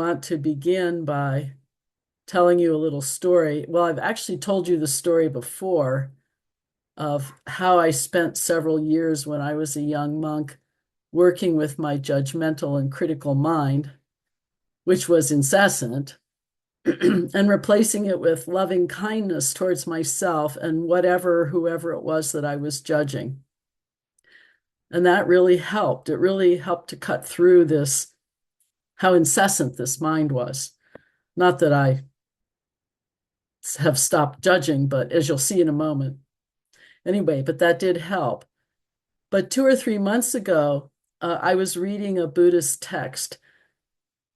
Want to begin by telling you a little story. Well, I've actually told you the story before of how I spent several years when I was a young monk working with my judgmental and critical mind, which was incessant, and replacing it with loving kindness towards myself and whoever it was that I was judging. And that really helped. It really helped to cut through this, how incessant this mind was. Not that I have stopped judging, but as you'll see in a moment. Anyway, but that did help. But 2 or 3 months ago, I was reading a Buddhist text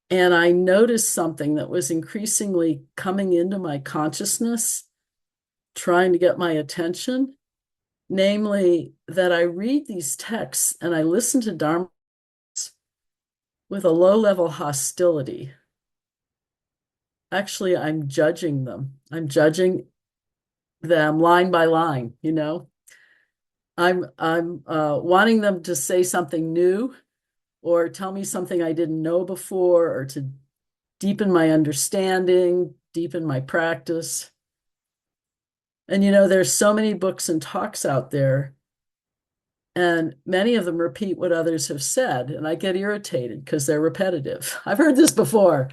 and I noticed something that was increasingly coming into my consciousness, trying to get my attention, namely that I read these texts and I listen to Dharma with a low-level hostility. Actually, I'm judging them. I'm judging them line by line, you know. I'm wanting them to say something new or tell me something I didn't know before or to deepen my understanding, deepen my practice. And you know, there's so many books and talks out there, and many of them repeat what others have said, and I get irritated because they're repetitive. I've heard this before.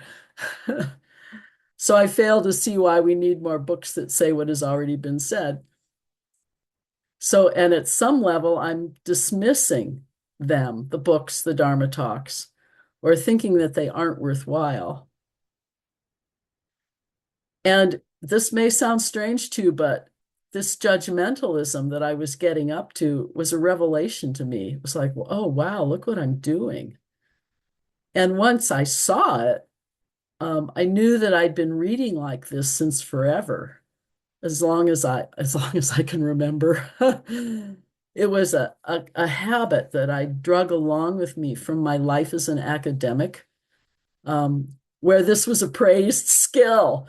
So I fail to see why we need more books that say what has already been said. So, and at some level, I'm dismissing them, the books, the Dharma talks, or thinking that they aren't worthwhile. And this may sound strange to you, but this judgmentalism that I was getting up to was a revelation to me. It was like, oh, wow, look what I'm doing. And once I saw it, I knew that I'd been reading like this since forever, as long as I can remember. It was a habit that I drug along with me from my life as an academic, where this was a praised skill.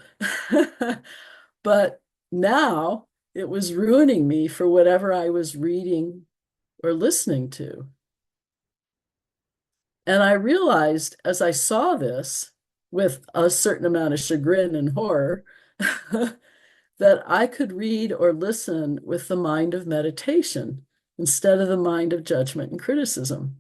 But now it was ruining me for whatever I was reading or listening to. And I realized as I saw this with a certain amount of chagrin and horror, that I could read or listen with the mind of meditation instead of the mind of judgment and criticism.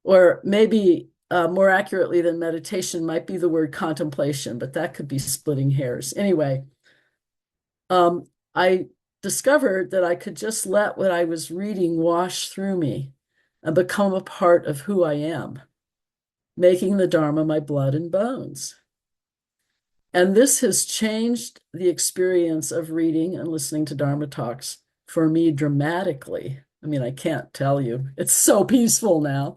Or maybe more accurately than meditation might be the word contemplation, but that could be splitting hairs. Anyway, I discovered that I could just let what I was reading wash through me and become a part of who I am, making the Dharma my blood and bones. And this has changed the experience of reading and listening to Dharma talks for me dramatically. I mean, I can't tell you. It's so peaceful now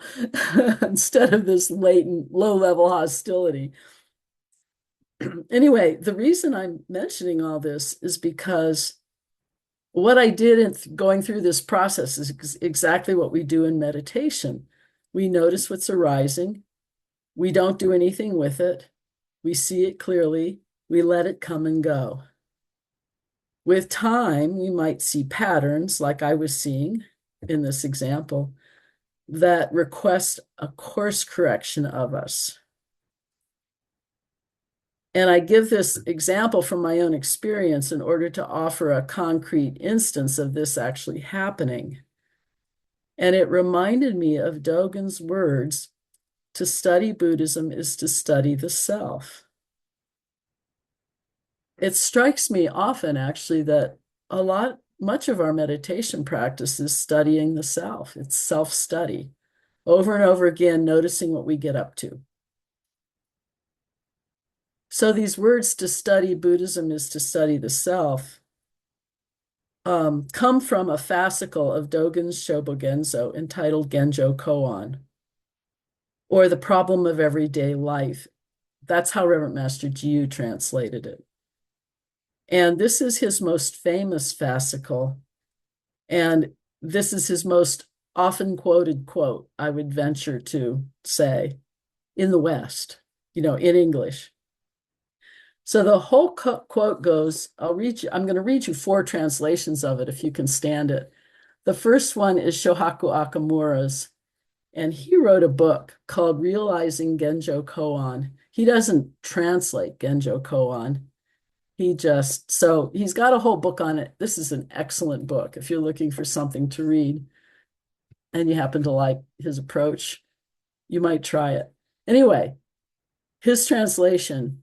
instead of this latent, low-level hostility. Anyway, the reason I'm mentioning all this is because what I did in going through this process is exactly what we do in meditation. We notice what's arising. We don't do anything with it. We see it clearly. We let it come and go. With time, we might see patterns like I was seeing in this example that request a course correction of us. And I give this example from my own experience in order to offer a concrete instance of this actually happening. And it reminded me of Dogen's words, to study Buddhism is to study the self. It strikes me often, actually, that much of our meditation practice is studying the self. It's self-study, over and over again, noticing what we get up to. So these words, to study Buddhism is to study the self, come from a fascicle of Dogen's Shobogenzo entitled Genjo Koan, or The Problem of Everyday Life. That's how Reverend Master Jiyu translated it. And this is his most famous fascicle. And this is his most often quoted quote, I would venture to say, in the West, in English. So the whole quote goes, I'm going to read you 4 translations of it if you can stand it. The first one is Shohaku Akamura's, And he wrote a book called Realizing Genjo Koan. He doesn't translate Genjo Koan. So he's got a whole book on it. This is an excellent book if you're looking for something to read and you happen to like his approach, you might try it. Anyway, his translation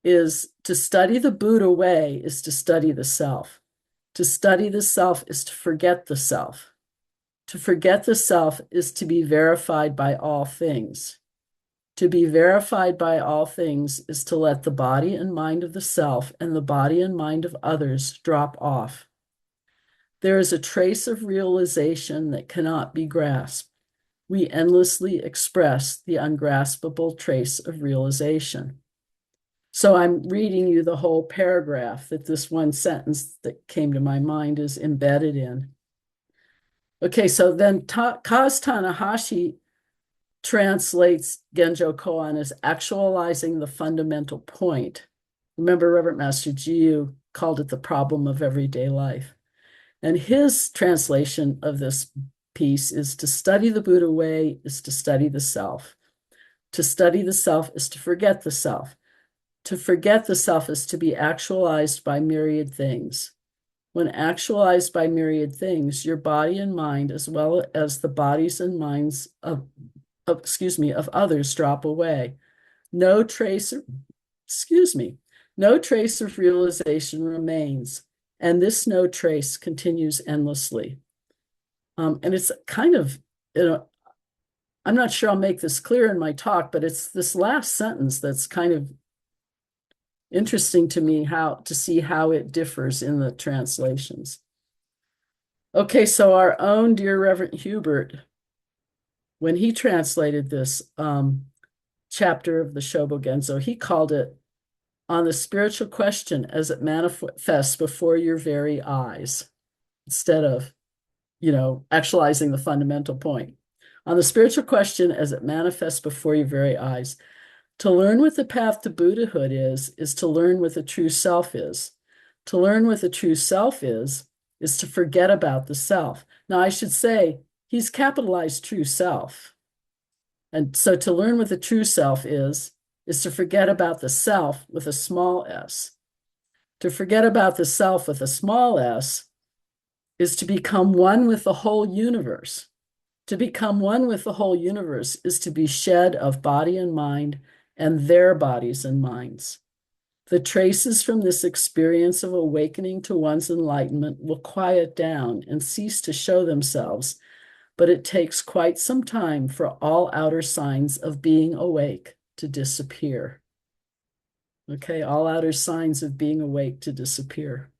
is to study the Buddha way is to study the self. To study the self is to forget the self. To forget the self is to be verified by all things. To be verified by all things is to let the body and mind of the self and the body and mind of others drop off. There is a trace of realization that cannot be grasped. We endlessly express the ungraspable trace of realization. So I'm reading you the whole paragraph that this one sentence that came to my mind is embedded in. Okay, so then Kaz Tanahashi translates Genjo Koan as actualizing the fundamental point. Remember, Reverend Master Jiyu called it the problem of everyday life. And his translation of this piece is to study the Buddha way is to study the self. To study the self is to forget the self. To forget the self is to be actualized by myriad things. When actualized by myriad things, your body and mind, as well as the bodies and minds of others, drop away. No trace of realization remains, and this no trace continues endlessly. And it's kind of, I'm not sure I'll make this clear in my talk, but it's this last sentence that's kind of interesting to me to see how it differs in the translations. Okay, so our own dear Reverend Hubert, when he translated this chapter of the Shobogenzo, he called it On the Spiritual Question as it manifests before your very eyes, instead of, actualizing the fundamental point. On the spiritual question as it manifests before your very eyes. To learn what the path to Buddhahood is to learn what the true self is. To learn what the true self is to forget about the self. Now, I should say, he's capitalized true self. And so to learn what the true self is to forget about the self with a small s. To forget about the self with a small s is to become one with the whole universe. To become one with the whole universe is to be shed of body and mind and their bodies and minds. The traces from this experience of awakening to one's enlightenment will quiet down and cease to show themselves, but it takes quite some time for all outer signs of being awake to disappear. Okay, all outer signs of being awake to disappear.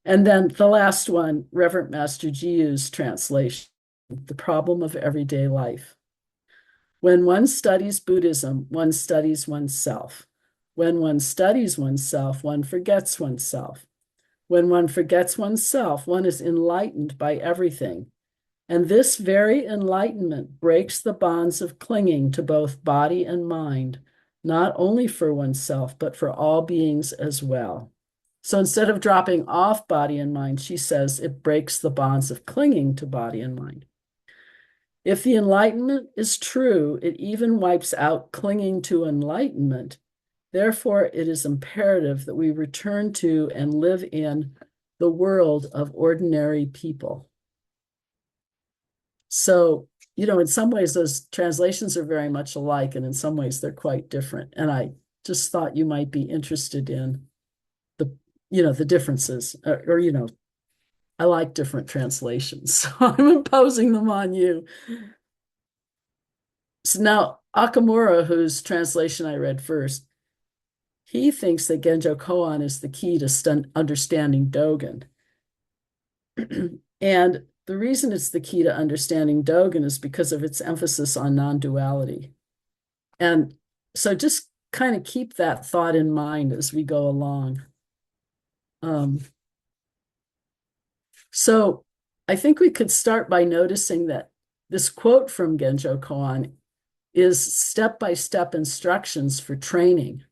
And then the last one, Reverend Master Jiyu's translation, The Problem of Everyday Life. When one studies Buddhism, one studies oneself. When one studies oneself, one forgets oneself. When one forgets oneself, one is enlightened by everything. And this very enlightenment breaks the bonds of clinging to both body and mind, not only for oneself, but for all beings as well. So instead of dropping off body and mind, she says it breaks the bonds of clinging to body and mind. If the enlightenment is true, it even wipes out clinging to enlightenment. Therefore, it is imperative that we return to and live in the world of ordinary people. So, in some ways, those translations are very much alike, and in some ways, they're quite different. And I just thought you might be interested in the differences, or I like different translations, so I'm imposing them on you. So now Akamura, whose translation I read first, he thinks that Genjo Koan is the key to understanding Dogen. And the reason it's the key to understanding Dogen is because of its emphasis on non-duality. And so just kind of keep that thought in mind as we go along. So I think we could start by noticing that this quote from Genjo Koan is step-by-step instructions for training.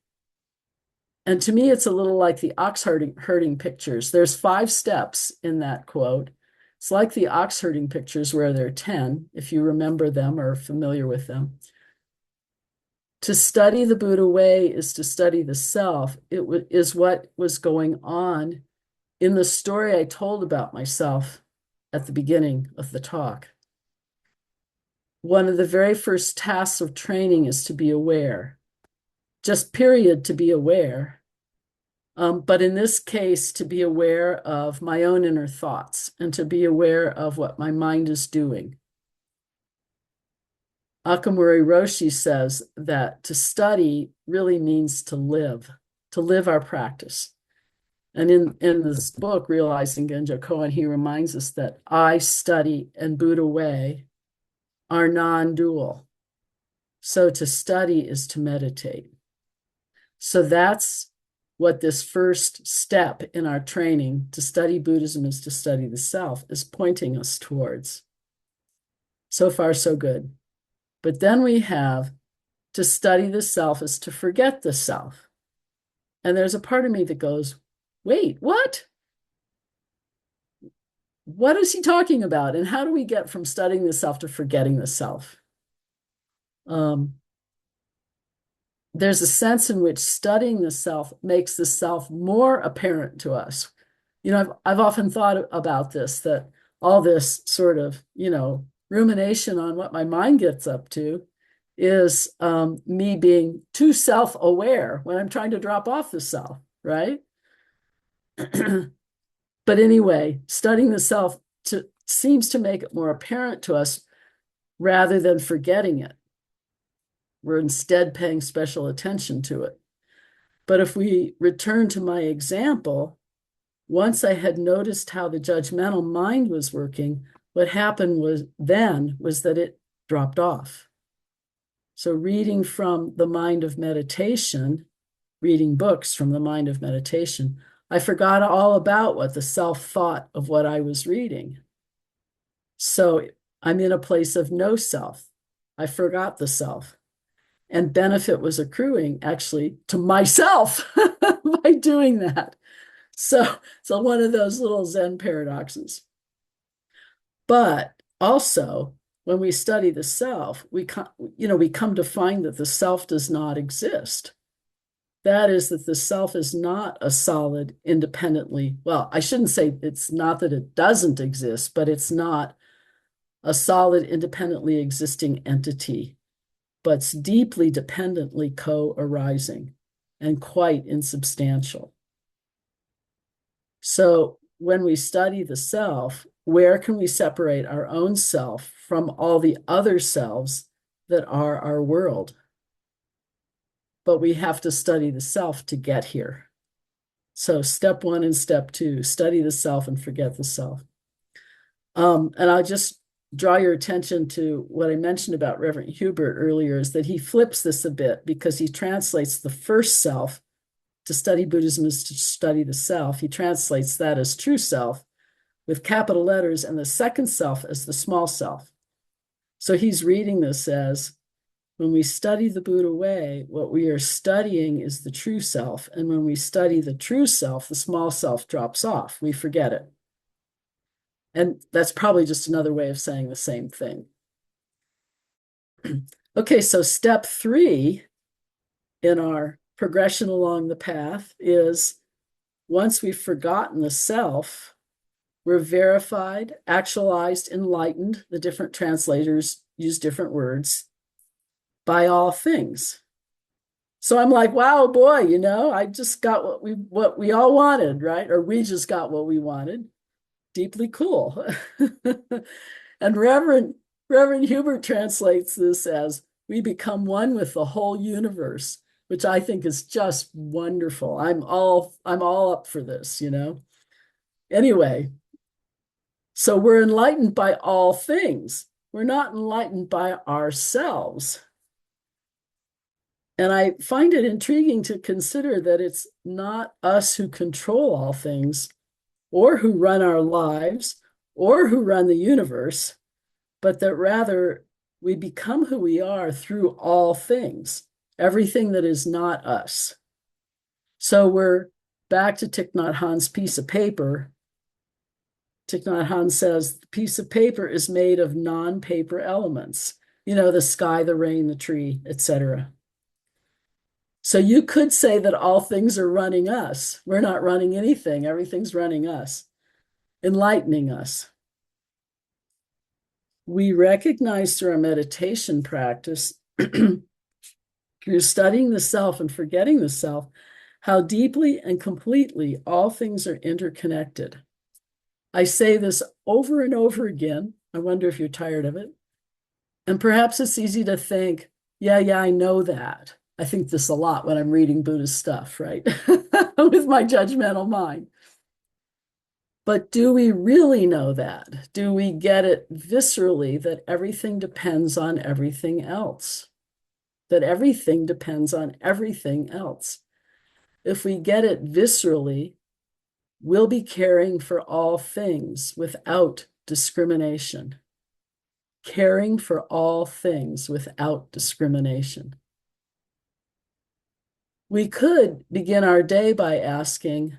And to me, it's a little like the ox herding pictures. There's 5 steps in that quote. It's like the ox herding pictures where there are 10, if you remember them or are familiar with them. To study the Buddha way is to study the self. It is what was going on in the story I told about myself at the beginning of the talk. One of the very first tasks of training is to be aware, just period, to be aware. But in this case, to be aware of my own inner thoughts and to be aware of what my mind is doing. Akamuri Roshi says that to study really means to live our practice. And in this book, Realizing Genjo Koan, he reminds us that I study and Buddha way are non-dual. So to study is to meditate. So that's what this first step in our training to study Buddhism is to study the self is pointing us towards. So far, so good. But then we have to study the self is to forget the self. And there's a part of me that goes, wait, what? What is he talking about? And how do we get from studying the self to forgetting the self? There's a sense in which studying the self makes the self more apparent to us. I've often thought about this, that all this sort of, rumination on what my mind gets up to is me being too self-aware when I'm trying to drop off the self, right? But anyway, studying the self seems to make it more apparent to us rather than forgetting it. We're instead paying special attention to it. But if we return to my example, once I had noticed how the judgmental mind was working, what happened was that it dropped off. So reading from the mind of meditation, reading books from the mind of meditation, I forgot all about what the self thought of what I was reading. So I'm in a place of no self. I forgot the self. And benefit was accruing actually to myself by doing that. So one of those little Zen paradoxes. But also, when we study the self, we come to find that the self does not exist. That is, that the self is not a solid, independently, well, I shouldn't say it's not that it doesn't exist, but it's not a solid, independently existing entity, but it's deeply dependently co-arising and quite insubstantial. So when we study the self, where can we separate our own self from all the other selves that are our world? But we have to study the self to get here. So step 1 and step 2, study the self and forget the self. And I'll just draw your attention to what I mentioned about Reverend Hubert earlier, is that he flips this a bit because he translates the first self, to study Buddhism is to study the self. He translates that as true self with capital letters, and the second self as the small self. So he's reading this as, when we study the Buddha way, what we are studying is the true self. And when we study the true self, the small self drops off. We forget it. And that's probably just another way of saying the same thing. Okay, so step 3 in our progression along the path is, once we've forgotten the self, we're verified, actualized, enlightened. The different translators use different words, by all things. So I'm like, wow, boy, I just got what we all wanted, right? Or we just got what we wanted. Deeply cool. And Reverend Hubert translates this as, we become one with the whole universe, which I think is just wonderful. I'm all up for this, Anyway, so we're enlightened by all things. We're not enlightened by ourselves. And I find it intriguing to consider that it's not us who control all things, or who run our lives, or who run the universe, but that rather we become who we are through all things, everything that is not us. So we're back to Thich Nhat Hanh's piece of paper. Thich Nhat Hanh says the piece of paper is made of non-paper elements, the sky, the rain, the tree, etc. So you could say that all things are running us. We're not running anything. Everything's running us, enlightening us. We recognize through our meditation practice, through studying the self and forgetting the self, how deeply and completely all things are interconnected. I say this over and over again. I wonder if you're tired of it. And perhaps it's easy to think, yeah, I know that. I think this a lot when I'm reading Buddhist stuff, right? With my judgmental mind. But do we really know that? Do we get it viscerally that everything depends on everything else? That everything depends on everything else. If we get it viscerally, we'll be caring for all things without discrimination. Caring for all things without discrimination. We could begin our day by asking,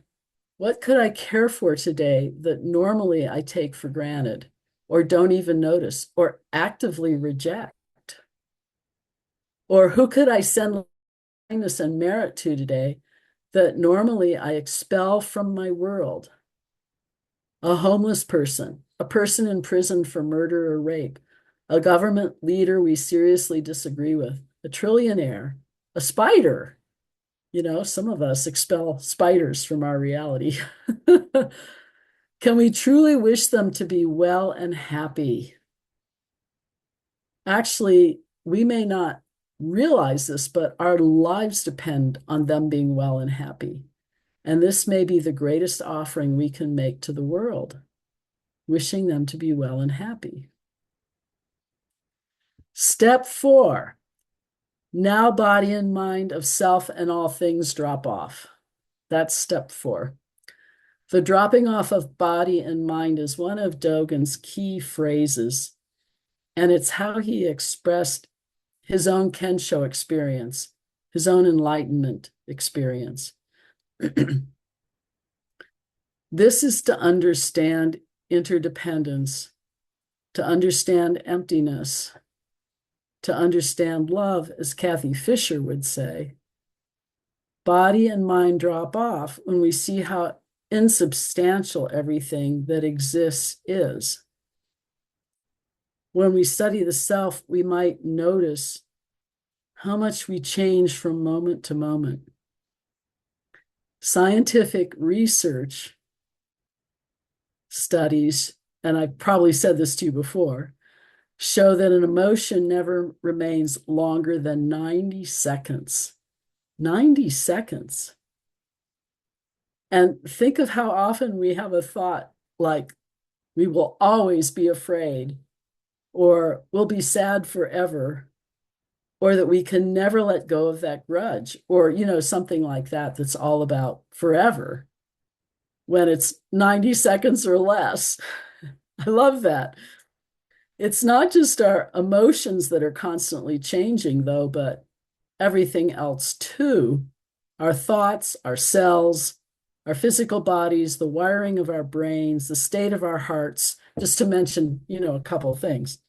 what could I care for today that normally I take for granted, or don't even notice, or actively reject? Or who could I send kindness and merit to today that normally I expel from my world? A homeless person, a person in prison for murder or rape, a government leader we seriously disagree with, a trillionaire, a spider. Some of us expel spiders from our reality. Can we truly wish them to be well and happy? Actually, we may not realize this, but our lives depend on them being well and happy. And this may be the greatest offering we can make to the world, wishing them to be well and happy. Step 4, now body and mind of self and all things drop off. That's step 4. The dropping off of body and mind is one of Dogen's key phrases, and it's how he expressed his own Kensho experience, his own enlightenment experience. This is to understand interdependence, to understand emptiness, to understand love, as Kathy Fisher would say. Body and mind drop off when we see how insubstantial everything that exists is. When we study the self, we might notice how much we change from moment to moment. Scientific research studies, and I've probably said this to you before, show that an emotion never remains longer than 90 seconds. 90 seconds. And think of how often we have a thought like, we will always be afraid, or we'll be sad forever, or that we can never let go of that grudge, or, something like that that's all about forever, when it's 90 seconds or less. I love that. It's not just our emotions that are constantly changing, though, but everything else too. Our thoughts, our cells, our physical bodies, the wiring of our brains, the state of our hearts, just to mention, a couple of things.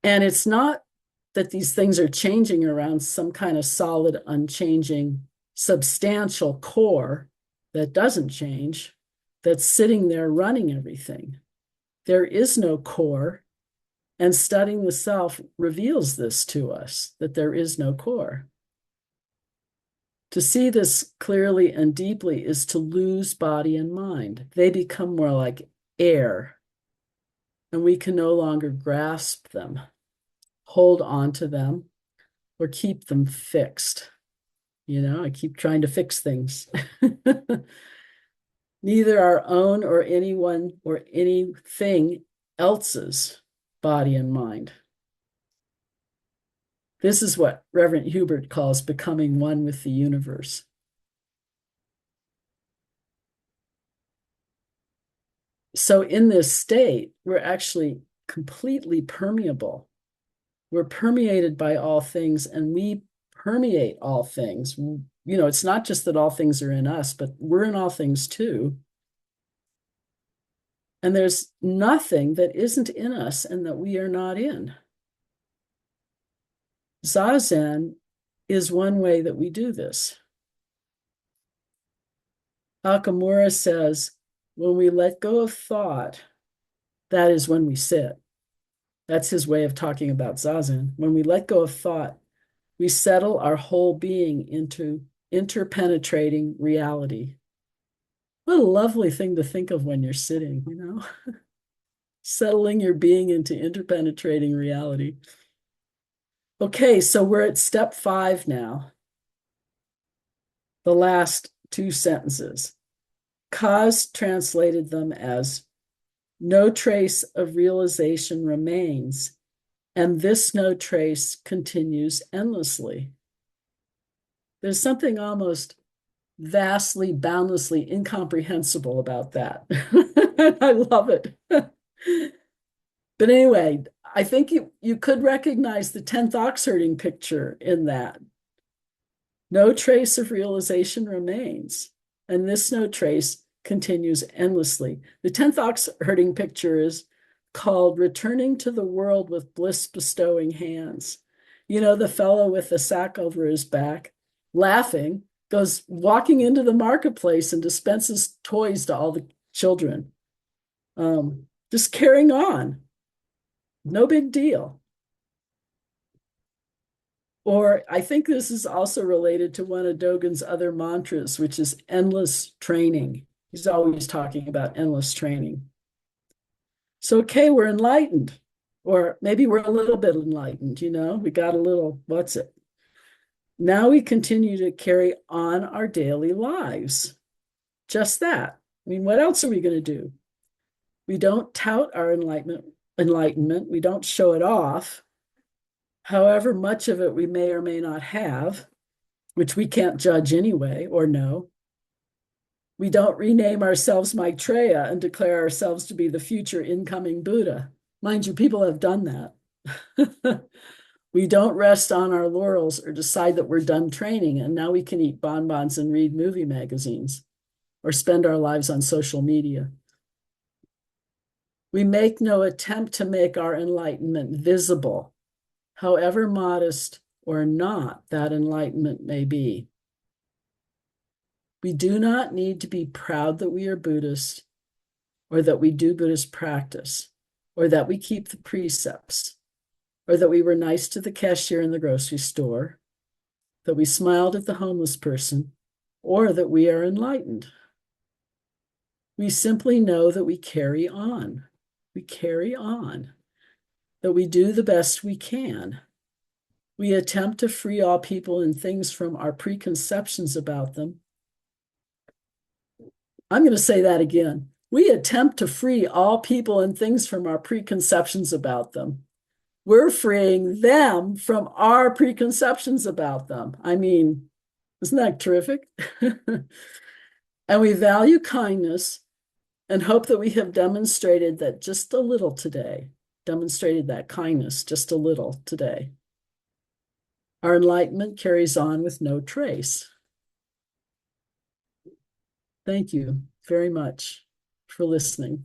And it's not that these things are changing around some kind of solid, unchanging, substantial core that doesn't change, that's sitting there running everything. There is no core, and studying the self reveals this to us, that there is no core. To see this clearly and deeply is to lose body and mind. They become more like air, and we can no longer grasp them, hold on to them, or keep them fixed. I keep trying to fix things. Neither our own or anyone or anything else's body and mind. This is what Reverend Hubert calls becoming one with the universe. So in this state, we're actually completely permeable. We're permeated by all things, and we permeate all things. It's not just that all things are in us, but we're in all things too. And there's nothing that isn't in us and that we are not in. Zazen is one way that we do this. Akamura says, when we let go of thought, that is when we sit. That's his way of talking about Zazen. When we let go of thought, we settle our whole being into interpenetrating reality. What a lovely thing to think of when you're sitting, you know? Settling your being into interpenetrating reality. Okay, so we're at step 5 now. The last 2 sentences. Kaz translated them as no trace of realization remains, and this no trace continues endlessly. There's something almost vastly, boundlessly incomprehensible about that. I love it. But anyway, I think you could recognize the 10th ox herding picture in that. No trace of realization remains, and this no trace continues endlessly. The 10th ox herding picture is called Returning to the World with Bliss Bestowing Hands. You know, the fellow with the sack over his back, laughing, goes walking into the marketplace and dispenses toys to all the children. Just carrying on. No big deal. Or I think this is also related to one of Dogen's other mantras, which is endless training. He's always talking about endless training. So, okay, we're enlightened, or maybe we're a little bit enlightened, you know, we got a little, what's it? Now we continue to carry on our daily lives. Just that. I mean, what else are we going to do? We don't tout our enlightenment. We don't show it off. However much of it we may or may not have, which we can't judge anyway or know. We don't rename ourselves Maitreya and declare ourselves to be the future incoming Buddha. Mind you, people have done that. We don't rest on our laurels or decide that we're done training and now we can eat bonbons and read movie magazines or spend our lives on social media. We make no attempt to make our enlightenment visible, however modest or not that enlightenment may be. We do not need to be proud that we are Buddhist or that we do Buddhist practice or that we keep the precepts or that we were nice to the cashier in the grocery store, that we smiled at the homeless person, or that we are enlightened. We simply know that we carry on. We carry on, that we do the best we can. We attempt to free all people and things from our preconceptions about them. I'm going to say that again. We attempt to free all people and things from our preconceptions about them. We're freeing them from our preconceptions about them. I mean, isn't that terrific? And we value kindness and hope that we have demonstrated that just a little today, demonstrated that kindness just a little today. Our enlightenment carries on with no trace. Thank you very much for listening.